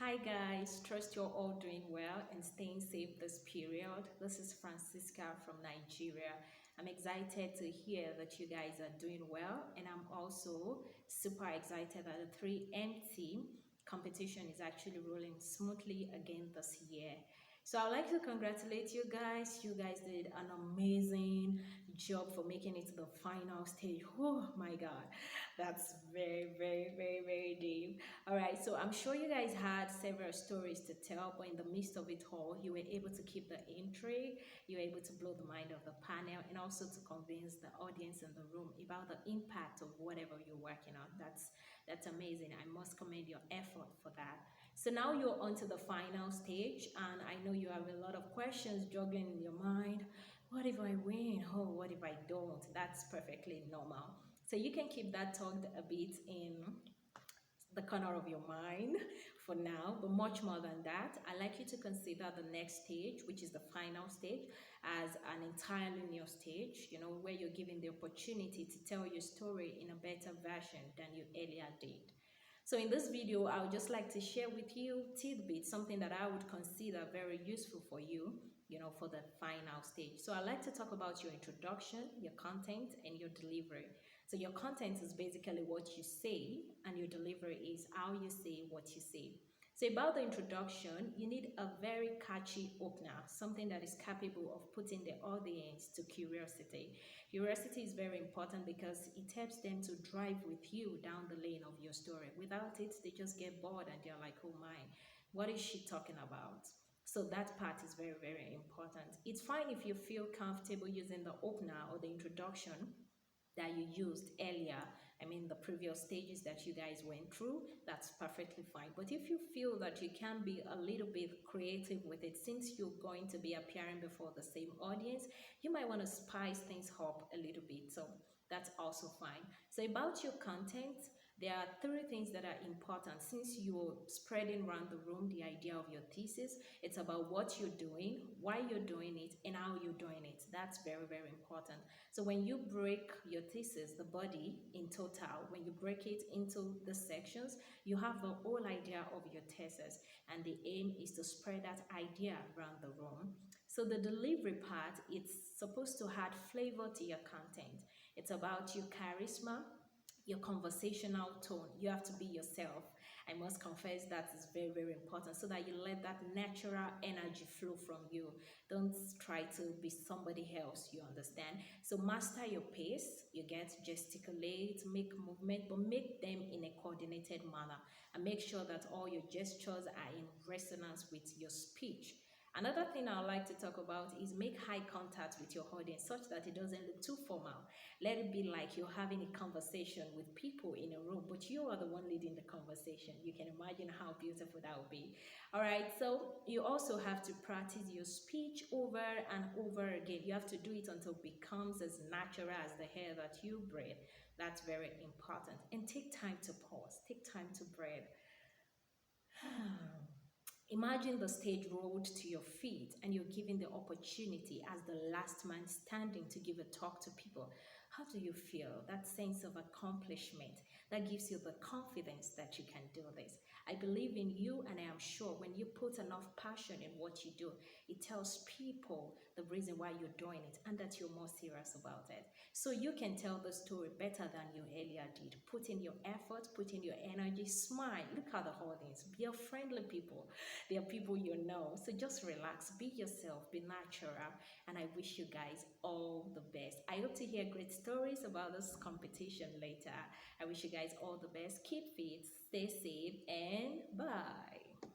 Hi guys, trust you're all doing well and staying safe this period. This is Francisca from Nigeria. I'm excited to hear that you guys are doing well, and I'm also super excited that the 3M team competition is actually rolling smoothly again this year. So I'd like to congratulate you guys. You guys did an amazing job for making it to the final stage. Oh my god, that's very deep. All right, so I'm sure you guys had several stories to tell, but in the midst of it all, you were able to keep the intrigue, you were able to blow the mind of the panel, and also to convince the audience in the room about the impact of whatever you're working on. That's amazing. I must commend your effort for that. So now you're on to the final stage, and I know you have a lot of questions juggling in your mind. What if I win? Oh, what if I don't? That's perfectly normal. So you can keep that tugged a bit in the corner of your mind for now, but much more than that, I like you to consider the next stage, which is the final stage, as an entirely new stage, where you're given the opportunity to tell your story in a better version than you earlier did. So in this video, I would just like to share with you tidbits, something that I would consider very useful for you, for the final stage. So I'd like to talk about your introduction, your content, and your delivery. So your content is basically what you say, and your delivery is how you say what you say. So about the introduction, you need a very catchy opener, something that is capable of putting the audience to curiosity. Curiosity is very important because it helps them to drive with you down the lane of your story. Without it, they just get bored and they're like, oh my, what is she talking about? So that part is very important. It's fine if you feel comfortable using the opener or the introduction that you used earlier, I mean the previous stages that you guys went through, that's perfectly fine. But if you feel that you can be a little bit creative with it, since you're going to be appearing before the same audience, you might want to spice things up a little bit. So that's also fine. So about your content, there are three things that are important. Since you're spreading around the room the idea of your thesis, it's about what you're doing, why you're doing it, and how you're doing it. That's very important. So when you break your thesis, the body in total, when you break it into the sections, you have the whole idea of your thesis, and the aim is to spread that idea around the room. So the delivery part, it's supposed to add flavor to your content. It's about your charisma, your conversational tone. You have to be yourself. I must confess that is very important, so that you let that natural energy flow from you. Don't try to be somebody else, you understand? So master your pace, you get, gesticulate, make movement, but make them in a coordinated manner, and make sure that all your gestures are in resonance with your speech. Another thing I like to talk about is make eye contact with your audience such that it doesn't look too formal. Let it be like you're having a conversation with people in a room, but you are the one leading the conversation. You can imagine how beautiful that would be. All right, so you also have to practice your speech over and over again. You have to do it until it becomes as natural as the air that you breathe. That's very important. And take time to pause, take time to breathe. Imagine the stage rolled to your feet and you're given the opportunity as the last man standing to give a talk to people. How do you feel? That sense of accomplishment that gives you the confidence that you can do this. I believe in you, and I am sure when you put enough passion in what you do, it tells people the reason why you're doing it and that you're more serious about it. So you can tell the story better than you earlier did. Put in your effort, put in your energy, smile, look at the audience, be a friendly people. They are people you know. So just relax, be yourself, be natural, and I wish you guys all the best. I hope to hear great stories about this competition later. I wish you guys all the best. Keep fit, stay safe, and bye.